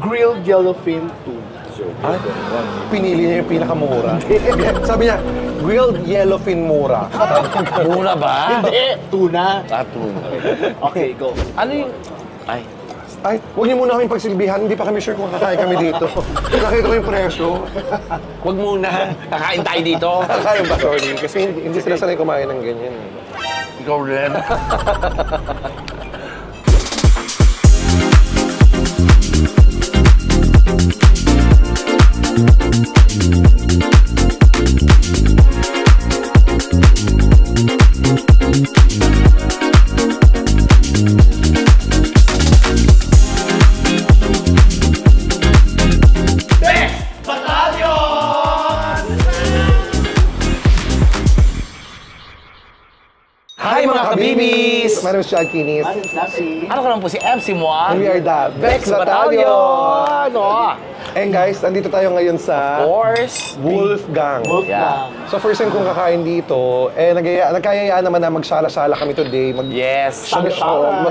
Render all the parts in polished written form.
Grilled yellowfin tuna. Ay, pinili niya yung pinakamura. Sabi niya, grilled yellowfin mura. Muna ba? Hindi, tuna. Tuna. Okay, go. Ano yung... Ay. Ay, huwag niyo muna kaming pagsilbihan. Hindi pa kami sure kung kakain kami dito. Nakita ko yung presyo. Huwag muna. Kakain tayo dito. Kakain ba? Sorry. Kasi hindi sila sanay kumain ng ganyan. Ikaw rin. Hi mga kabibis! My name is Chad Kinis. Ano ka lang po si MC Moa? And we are the Bex Battalion! And guys, nandito tayo ngayon sa... Course. Wolfgang. Yeah. So first time kong kakain dito, nagkayayaan naman na magsala-sala kami today. Yes.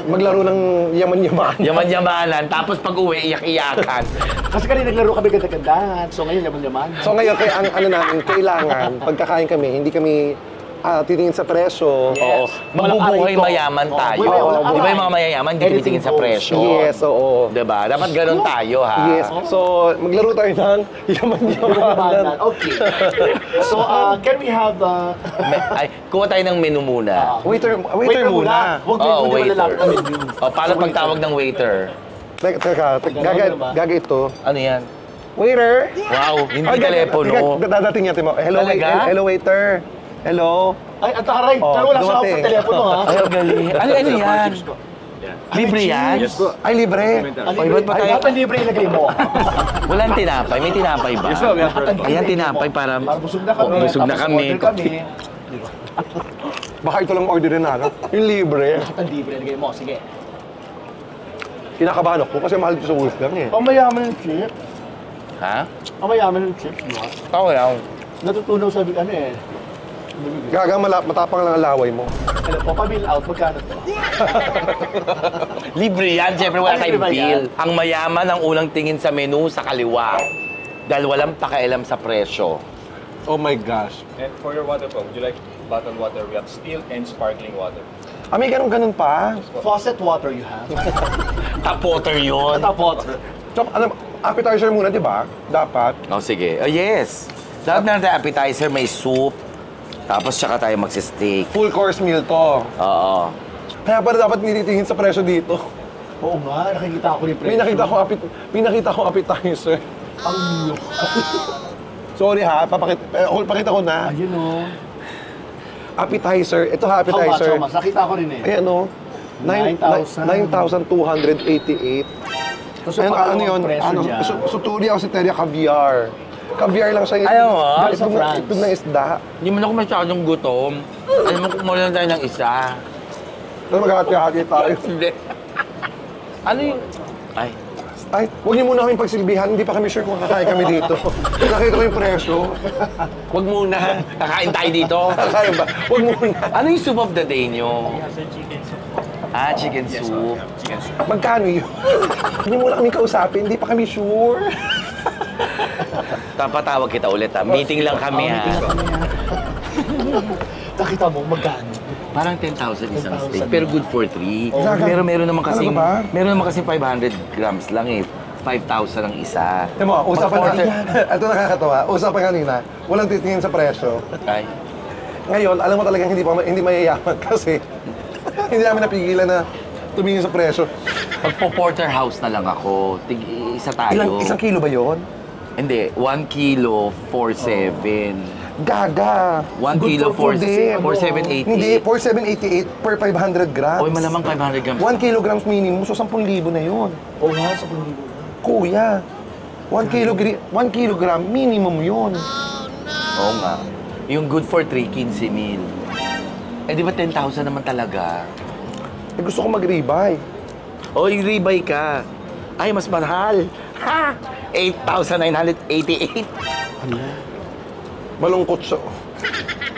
Maglaro ng yaman-yaman. Yaman-yamanan. Tapos pag uwi, iyak-iyakan. Kasi kanina naglaro kami ganda-gandahan. So ngayon, yaman-yaman. So ngayon, ano namin, kailangan, pagkakain kami, hindi kami titingin sa presyo. Oo. Mabubuhay mayaman tayo. Di ba yung mga mayayaman, hindi tinitingin sa presyo? Yes, oo. Diba? Dapat ganun tayo, ha? Yes. So, maglaro tayo ng yaman-yaman. Okay. So, can we have Ay, kuha tayo ng menu muna. Waiter muna. Huwag mo malalapit ang menu. Paano pagtawag ng waiter? Teka, gaga ito. Ano yan? Waiter! Wow, hindi telepono. Dadating natin mo. Hello, waiter. Hello. Ay, ang takaray. Pero wala siya ako dumating. telepono, ha? Ay, ang galing. Ano yan? Libre yan? Ay, libre. Oy, ba't ba tayo? Dapat libre ilagay mo. Walang tinapay. May tinapay ba? Ayan, tinapay para... Busog na kami. Busog na Tapos kami. order kami. Baka ito lang orderin natin. Yung libre. Dapat libre ilagay mo. Sige. Kinakabahan ako kasi mahal dito sa Wolfgang eh. Ang mayaman ng chip. Ha? Ang mayaman ng chips, no? Ako lang. Natutunaw sa ano eh. Gaga, matapang lang ang laway mo. Ano po, pa-bill out, magkano to? Libre yan. Siyempre wala Libre tayong ba yan? bill. Ang mayaman ang unang tingin sa menu sa kaliwa. Dahil walang pakialam sa presyo. Oh my gosh. And for your water po, would you like bottled water? We have still and sparkling water. May ganun pa. Faucet water you have. Tap water yun. Tap water. So, appetizer muna, di ba? Dapat. Oh, sige. Oh, yes. Dapat na natin appetizer, may soup. Tapos tsaka tayo magsi-steak. Full course meal to. Oo. Kaya pala dapat nititingin sa presyo dito. Oo nga, nakikita ko ni Presyo. May nakita akong appetizer. Ang Sorry ha, pakita ko na. ayun o. Appetizer, ito ha, appetizer. How much? Nakita ko rin eh. Ayan o. 9,288. So, Ano yun? Sutuli ako si Teria Caviar. Caviar lang siya. Ayaw mo? Sa France. Ito na isda. Hindi mo na ako masyadong gutom. Alam mo, kumuha lang tayo ng isa. Tapos maghahati-hati tayo. Hindi. Ano yung... Ay. Ay, huwag niyo muna kaming pagsilbihan. Hindi pa kami sure kung kakain kami dito. Nakita ko yung presyo. Huwag muna. Kakain tayo dito. Kakain ba? Huwag muna. Ano yung soup of the day nyo? Chicken soup. Ah, chicken soup. Magkano yun? Hindi mo na kami kausapin. Hindi pa kami sure. Papatawag kita ulit ha. Meeting lang kami ha. Nakita mo, magkano? Parang 10,000 isang steak, pero good for 3. Exactly. Meron naman kasing, Ano ba? meron naman kasing 500 grams lang eh. 5,000 ang isa. Tignan mo, usapan na. Ito nakakatawa. Usapan kanina. Walang titingin sa presyo. Ay. Ngayon, alam mo talagang hindi mayayaman kasi hindi namin napigilan na tumingin sa presyo. Magpo-porterhouse na lang ako. Isa tayo. Isang kilo ba yun? Hindi, 1 kilo, 4,700. Gaga. 1 kilo, 4,780. Hindi, 4,788 per 500 grams. Oy, malamang 500 grams. 1 kilograms minimum, so 10,000 na yun. Oo nga, sa pulido. Kuya, 1 kilogram minimum yun. Oo nga. Yung good for 3, 15,000. Eh, di ba 10,000 naman talaga? Eh, gusto ko mag-ribeye. Oy, ribeye ka. Ay, mas mahal. Ha! 8,988. Malungkot siya.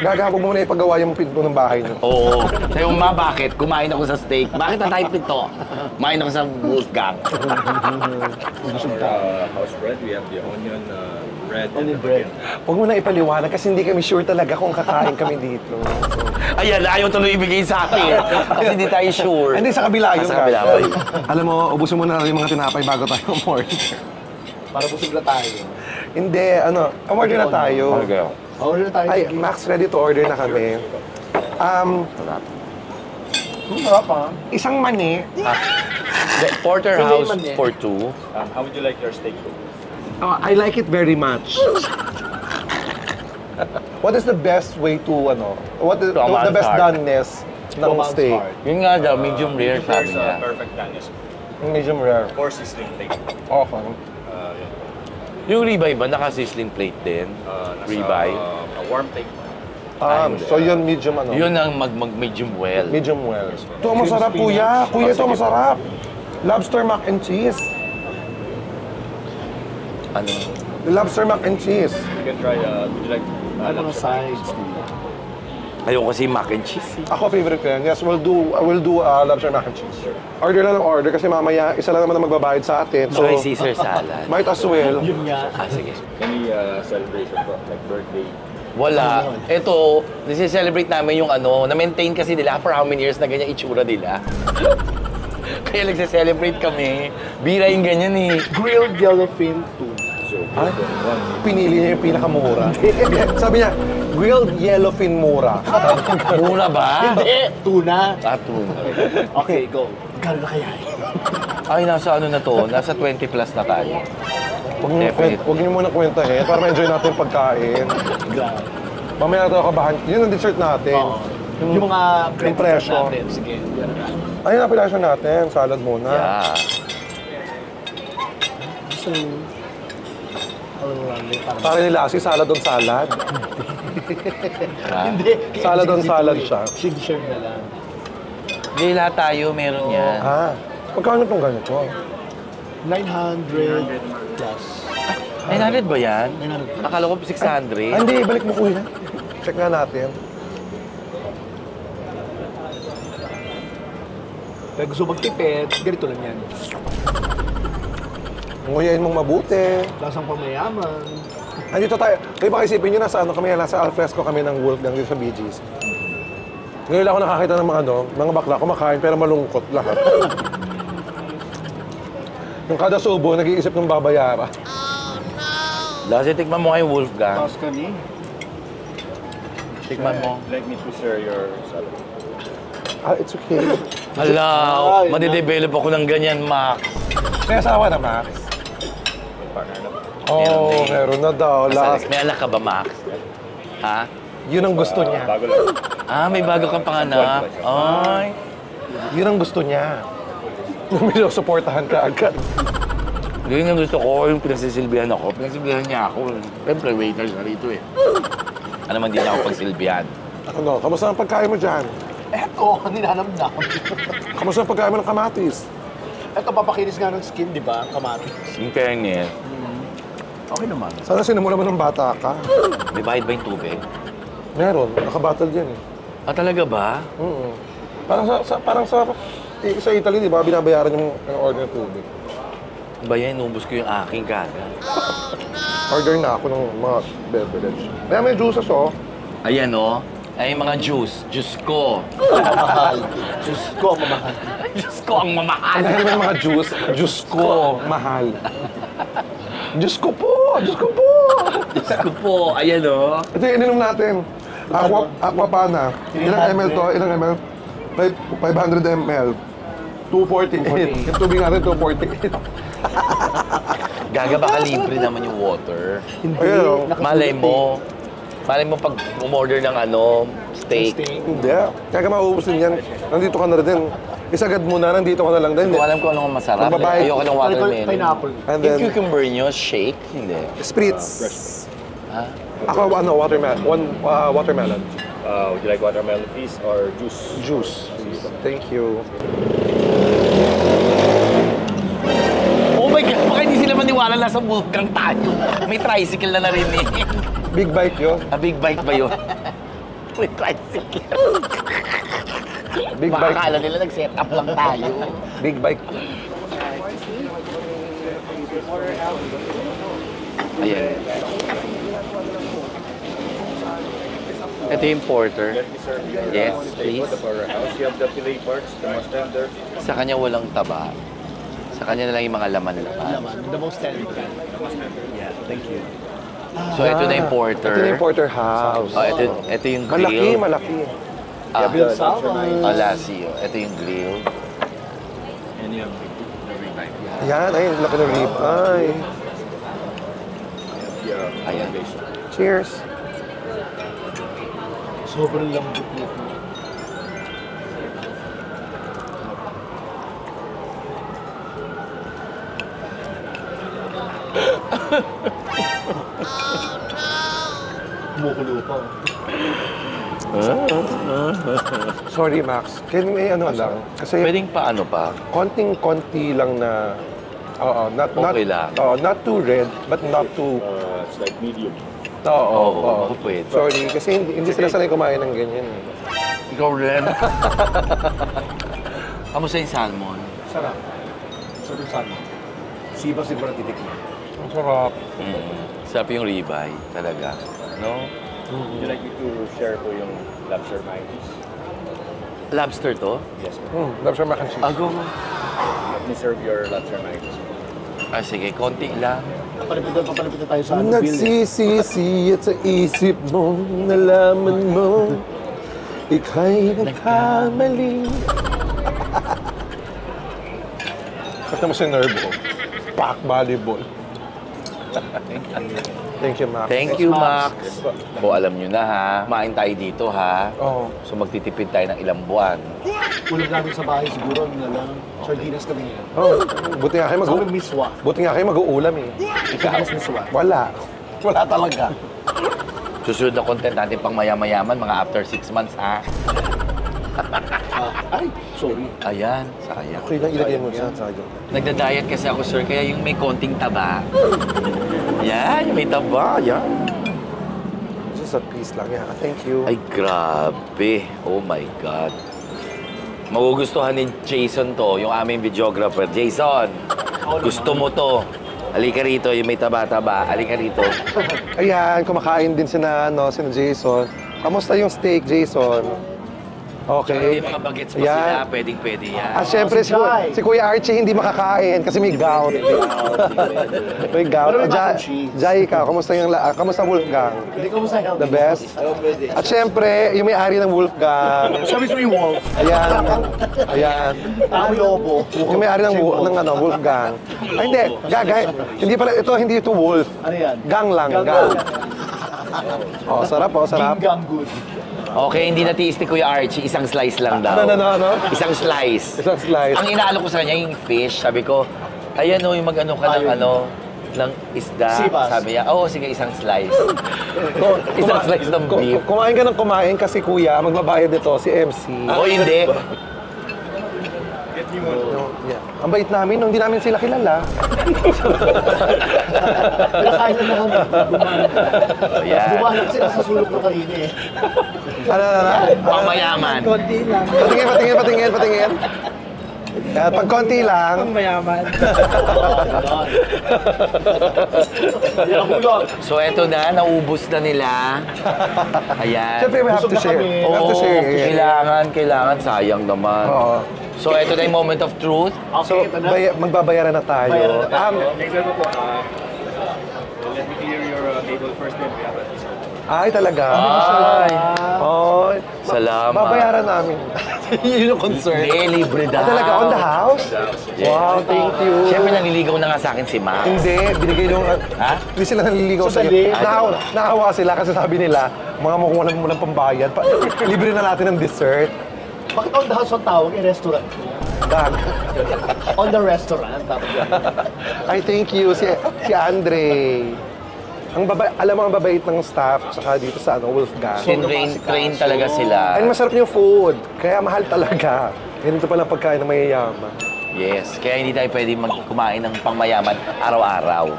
Gaga, huwag mo muna ipagawa yung pinto ng bahay niyo. Oo. Sabi mo, ma, bakit? Kumain ako sa steak. Bakit na tayo pito? Kumain ako sa Wolfgang. For house bread, we have the onion bread. Onion bread. Huwag mo na ipaliwanag kasi hindi kami sure talaga kung kakain kami dito. Ayan, ayaw tuloy ibigay sa akin. Kasi hindi tayo sure. Hindi, sa kabila yun. Sa kabila. Ay, alam mo, ubusin mo na yung mga tinapay bago tayo umorder. Para busog na tayo. Hindi, ano, umorder na tayo. Order na tayo. Ay, Max, ready to order na kami. Sarap ha? Isang mani. The porterhouse Pwede man eh. for two. How would you like your steak cooked? I like it very much. What is the best way to, what is To the best Amazar. doneness ng Amazar. steak? Yun nga daw, medium rare sabi There's niya. perfect doneness. Medium rare. Or sizzling plate. Okay. Yan. Yung ribeye ba, naka-sizzling plate din? Nasa, Ribeye? a warm plate. So yun medium Yun ang mag-medium well. Medium well. Ito masarap, kuya. Kuya, ito masarap. Lobster mac and cheese. Ano? Lobster mac and cheese. You can try, would you like Ano mga sides? Ayaw kasi mac and cheese. Ako favorite ko yan. Yes, I will do lobster mac and cheese. Order lang ng order kasi mamaya isa lang naman ang magbabayad sa atin. So, So, Caesar salad. might as well. Yun nga. Ah, sige. any celebration, like birthday? Wala. Ito, nisi-celebrate namin yung na-maintain kasi nila for how many years na ganyan itsura nila. Kaya nagse-celebrate kami. Bira yung ganyan eh. Grilled yellowfin tuna. So, Ay, pinili niya yung pinakamura. Sabi niya, grilled yellowfin mura. Mura ba? Hindi! Tuna. Ah, tuna. Okay, go. Gano'n na kaya Ay, nasa ano na to? Nasa 20 plus na tayo. Huwag niyo muna kwentahin para ma-enjoy natin yung pagkain. Grabe. Mamaya natin ako kabahan. Yun ang dessert natin. Oo. Yung mga Yung presyo. natin. Sige. Yan na. Ayun ang pilasyo natin. Salad muna. Yeah. So, ano lang, parang... Para ni Lassie, salad on salad. Ha? Hindi. Salad on salad siya. Sig-serve na lang. Hindi, lahat tayo meron yan. Ah, magkano itong ganito? 900 plus. 900 ba yan? 900. Akala ko 600. Hindi, balik mo kuya. Check nga natin. Kaya gusto magtipid, ganito lang yan. Nguyain mong mabuti. Lasang pamayaman. Andito tayo. Kayo baka isipin nyo, nasa kami, nasa alfresco kami ng Wolfgang dito sa Bee Gees. Ngayon lang ako nakakita ng mga bakla kumakain pero malungkot lahat. Yung kada subo, nag-iisip ng babayara. Lasi, tikman mo kayo, Wolfgang. Tapos kani. Tikman mo. Like me to share your salad. Ah, it's okay. Hala, Ay, madidevelop ako ng ganyan, Max. May asawa na, Max? May partner na. Oo, meron na daw. Alex, may anak ka ba, Max? Ha? Yun ang gusto niya. Bago lang. Ah, may bago kang panganak. Ay. Yun ang gusto niya. May suportahan ka agad. Yun ang gusto ko, yung pinagsisilbihan ako. Pinagsisilbihan niya ako. Siyempre, waiter na rito eh. Ano man din ako pagsilbihan. Ano, kamusta ang pagkain mo dyan? Eto, ninanamdam. Kamusta ang pagkain mo ng kamatis? Eto, papakinis nga ng skin, di ba? Kamatis. In fairness, okay naman. Sana sinimula mo ng bata ka. May bayad ba yung tubig? Meron, nakabattle dyan eh. Ah, talaga ba? Parang sa Italy, di ba, binabayaran yung order ng tubig. Ba yan, inubos ko yung aking kaga. Order na ako ng mga beverage. Kaya may juices, oh. Ayan o. Ay, mga juice. Juice ko. Mamahal. Diyos ko, mamahal. Juice ko ang mamahal. Ano yung mga juice? Juice ko, mahal. Diyos ko po! Diyos ko po! Juice ko po. Ayan o. Ito yung ininom natin. Aquapana. Ilang ml to? Ilang ml? 500 ml. 248. Yung tubig natin, 248. Gaga, baka libre naman yung water. Hindi. Ayun, oh. Malay mo. Malay mo pag umorder ng steak. Hindi. Kaya ka mauubusin yan. Nandito ka na rin. Isagad mo na, nandito ka na lang din. Hindi ko alam kung anong masarap. Magbabayad. Ayoko ng watermelon. Pineapple. And Yung then, cucumber nyo, shake? Hindi. spritz. Ha? Ako, watermelon. Watermelon. Would you like watermelon feast or juice? Juice. Thank you. Oh my God, baka hindi sila maniwala na sa Wolfgang tayo. May tricycle na narinig. Big bite yun. A big bite ba yun? May tricycle. Big Baka bike. akala nila nag-set up lang tayo. Big bike. Ayan. Ito yung porter. Let me serve you. Yes, Steak please. for the powerhouse. You have the fillet parts, the most tender. Sa kanya walang taba. Sa kanya na lang yung mga laman-laman. Naman, the most tender. Yeah, thank you. So ito na yung porter. Ito na yung porterhouse. Oh, ito yung grill. Malaki, malaki. Ah, Grilled salmon. Lasio. Ito yung grill. And you have the ribeye. Ayan, ay, laki ng rib. Ay. Yeah, Ayan. Cheers. Sobrang lambot nito. Kumukulo pa. Sorry, Max. Can may ano lang? Kasi Pwedeng pa ano pa? konting-konti lang na Okay lang. not too red, but not too It's like medium. Oo, pwede. Sorry, kasi hindi sila sanay kumain ng ganyan. Eh. Ikaw rin. Kamusta yung salmon? Sarap. Sarap sana. Siba siguro titikman. Ang sarap. Sarap yung ribeye, talaga. No? Would you like me to share po yung lobster mayonnaise? Lobster to? Yes, ma'am. Love siya mac and cheese. Ago. Let me serve your lobster mayonnaise. Ah, sige, konti lang. Papalipit na tayo sa ano, Bill. Nagsisisi at sa isip mo, nalaman mo, ika'y nagkamali. Kata mo si Nervo, pack volleyball. Thank you, Max. Thank you, Max. O, alam nyo na ha. Kumain tayo dito ha. Oh. So, magtitipid tayo ng ilang buwan. Ulam namin sa bahay siguro, na lang. Sardinas kami ngayon. Oh, buti nga kayo Sa aming miswa. buti nga kayo mag-uulam eh. Sardinas miswa. Wala. Wala talaga. Susunod na content natin pang maya-mayaman, mga after 6 months ha. Ay, sorry. Ayan, sayang. Okay lang, ilagay mo sa sayo. Nagda-diet kasi ako, sir, kaya yung may konting taba. Yan, yung may taba, yan. Just a piece lang yan. Thank you. Ay, grabe. Oh my God. Magugustuhan ni Jason to, yung aming videographer. Jason, gusto mo to. Halika rito, yung may taba-taba. Halika rito. Ayan, kumakain din sina Jason. Kamusta yung steak, Jason? Okay. May mga bagets pa Yan. sila, pwedeng-pwede yan. At syempre, si Jai. si Kuya Archie hindi makakain kasi may gout. May gout. Pero may Jai, mac and cheese. Jai, ikaw, kamusta Wolfgang? Hindi ko mo sa healthy. The best? At syempre, yung may-ari ng Wolfgang. Sabi ko yung wolf. Ayan. Ayan. Ako lobo. Yung may-ari ng Wolfgang. Ay, hindi. Hindi pala, hindi ito wolf. Ano yan? Gang lang, gang. Oh, sarap, sarap. Gingham good. Okay, hindi natiis ni Kuya Archie, isang slice lang daw. Ano? Isang slice. Isang slice. Ang inaalo ko sa kanya yung fish. Sabi ko, ayan o, yung mag-ano ka ng Ayun. ng isda. Sibas. Sabi niya, oo, sige, isang slice. Isang slice ng beef. Kumain ka ng kumain kasi kuya, magbabayad ito si MC. O hindi. Yeah. Ang bait namin, nung hindi namin sila kilala. Pinakain na kami. Ayan. Bumahan kasi nasa sulok na kanina eh. Ano? Pamayaman. Konti lang. Patingin. Pag konti lang. Mayaman. Yakulot. So eto na, naubos na nila. Ayan. Siyempre, we have to Busog na share. kami. We have to Oo, share. kailangan. Sayang naman. Oo. So eto na yung moment of truth. So, Okay, ito na. magbabayaran na tayo. Bayaran na tayo. Next level po, let me clear your table first, then we have a dessert. Ay, talaga? Ay, Oh, salamat. babayaran namin. Yun yung concern. Hindi, libre daw. Talaga, on the house? Wow, thank you. Siyempre, naliligaw na nga sa akin si Max. Hindi, binigay nung... Ha? Hindi sila naliligaw Sa sa'yo. balik? Nahawa sila kasi sabi nila, mga mukhang walang pambayad. Libre na natin ng dessert. Bakit on the house ang tawag? Eh, restaurant. Dag. On the restaurant. Tapos Ay, thank you. Si Andre. Alam mo ang babait ng staff saka dito sa Wolfgang. Train talaga sila. Ay, masarap yung food. Kaya mahal talaga. Ganito palang pagkain ng mayayaman. Yes, kaya hindi tayo pwede kumain ng pangmayaman araw-araw.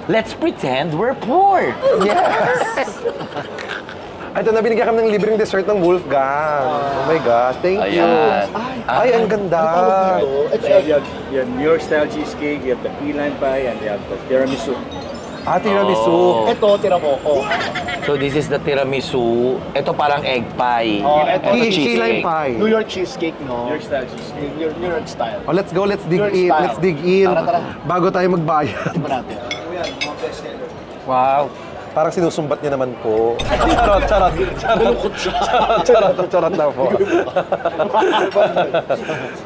Let's pretend we're poor. Yes! Ito na, binigyan kami ng libreng dessert ng Wolfgang. Oh my gosh, thank you. Ayan. Ay, ang ganda. You have New York style cheesecake, you have the key lime pie, and you have the tiramisu. Tiramisu. Oh. Ito, tira mo. Oh. So this is the tiramisu. Ito parang egg pie. Oh, ito Key lime pie. New York cheesecake, no? New York style cheesecake. New York style. Oh, let's go, let's dig Your in. style. Let's dig in. Tara, tara. Bago tayo magbayad. Tingnan natin. Wow. Parang sinusumbat niya naman po. Charot, charot. Charot na po.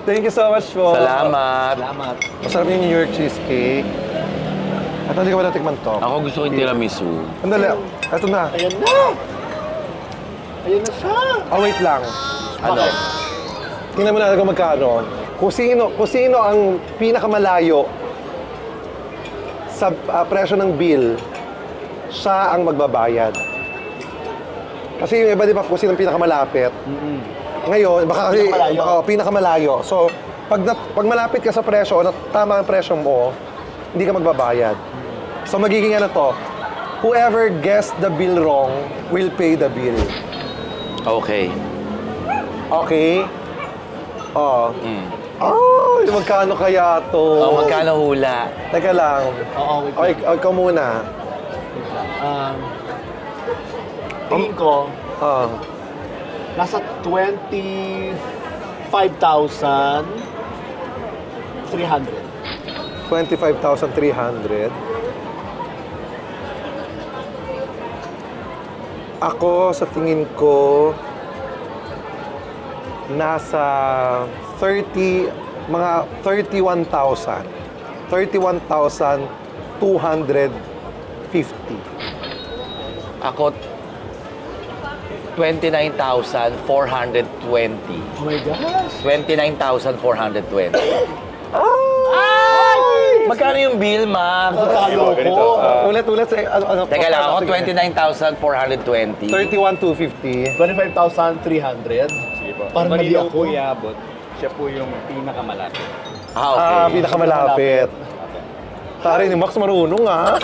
Thank you so much po. Salamat. Salamat. Masarap yung New York cheesecake. At hindi ka ba natikman to? Ako gusto ko yung tiramisu. Andali, eto na. Ayan na! Ayan na siya! Oh, wait lang. Ano? Tingnan mo natin kung magkano. Kung sino ang pinakamalayo sa presyo ng bill, siya ang magbabayad. Kasi yung iba, di ba, kung sino ang pinakamalapit. Ngayon, baka kasi pinakamalayo. So, pag malapit ka sa presyo, o tama ang presyo mo, hindi ka magbabayad. So, magiging ano to, whoever guessed the bill wrong will pay the bill. Okay. Okay? Oh. Magkano kaya to? Oh, magkano hula? Teka lang. Oo, wait Okay, ikaw muna. tingin ko, Ah. nasa 25,300. 25,300. Ako, sa tingin ko, nasa 31,000. 31,250. Ako, 29,420. Oh my gosh! 29,420. Magkano yung bill, Max? Tayo ko. Ulit, ano? Teka lang, ako 29,420. 31,250. 25,300. Sige po. Parang mali Manila ako. po iabot. Siya po yung pinakamalapit. Okay. Pinakamalapit. Tari ni Max marunong, ah.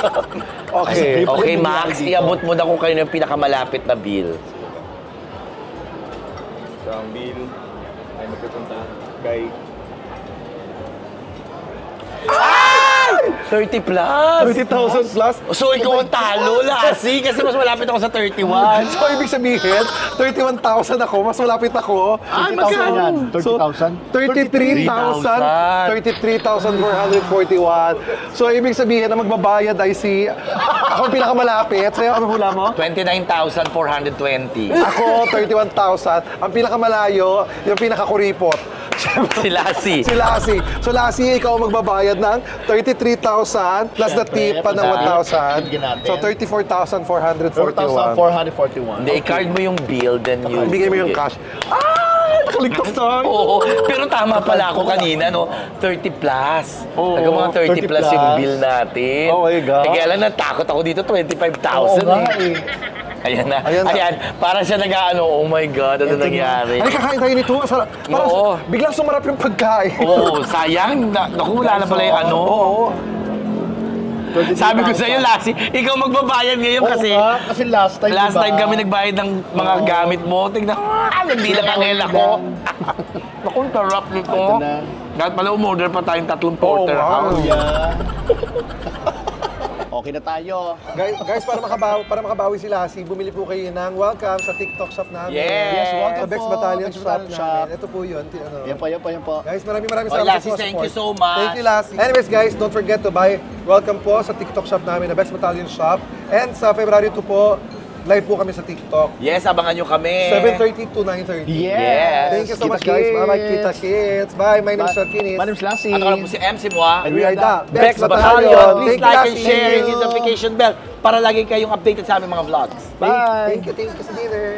Okay. Okay, Max, iabot mo na kung kayo yung pinakamalapit na bill. So, ang bill ay magpupunta kay 30 plus! 30,000 plus. So, ikaw ang talo, Lassie, kasi mas malapit ako sa 31. So, ibig sabihin, 31,000 ako, mas malapit ako. 30,000 yan. 30,000? 33,000. 33,441. So, ibig sabihin na magbabayad ay si... Ako ang pinakamalapit. Sa'yo, ano hula mo? 29,420. Ako, 31,000. Ang pinakamalayo, yung pinakakuripot. Si Lassie. Si Lassie. So, Lassie, ikaw ang magbabayad ng 33,000 plus the tip pa ng 1,000. So, 34,441. 4,441. Hindi, i-card mo yung bill, then you... Ibigay mo yung cash. Nakaligtas tayo. Oo, pero tama pala ako kanina, no? 30 plus. Oo, Hanggang mga 30 plus yung plus. bill natin. Oh my God. Kaya lang natakot ako dito, 25,000 nga eh. Ayan na. Ayan Ayan, na. parang siya nag-ano, oh my God, ano nangyari? Ay, kakain tayo nito. Parang Oo. biglang sumarap yung pagkain. Oo, sayang. Naku, wala na pala yung ano. Oo. Sabi ko sa'yo, Lassie, ikaw magbabayad ngayon kasi Kasi last time, last diba? time kami nagbayad ng mga gamit mo. Tignan, nagbilang ang hela ko. Naku, ang sarap nito. Ito na. Dapat pala umorder pa tayong 3 porterhouse. Yeah. Okay na tayo. Guys, para makabawi si Lassie, bumili po kayo ng welcome sa TikTok shop namin. Yes, welcome Sa Bex po, Battalion Bex shop Battalion shop. namin. Ito po yun. Ano. Yan po. Guys, maraming Oh, salamat Lassie, po sa thank support. you so much. Thank you, Lassie. Anyways, guys, don't forget to buy welcome po sa TikTok shop namin, na Bex Battalion Shop. And sa February 2 po, live po kami sa TikTok. Yes, abangan nyo kami. 7:30 to 9:30. Yes. Thank you so Kita much, guys. kits. Bye-bye, kita kids. Bye. My name is Sean Kinis. My name is Lassie. At ako po si MC Moa. And we are the Bex Bex Battalion. Battalion. Please Thank you, like and Lassie. share, hit the notification bell para lagi kayong updated sa aming mga vlogs. Bye. Thank you sa dinner.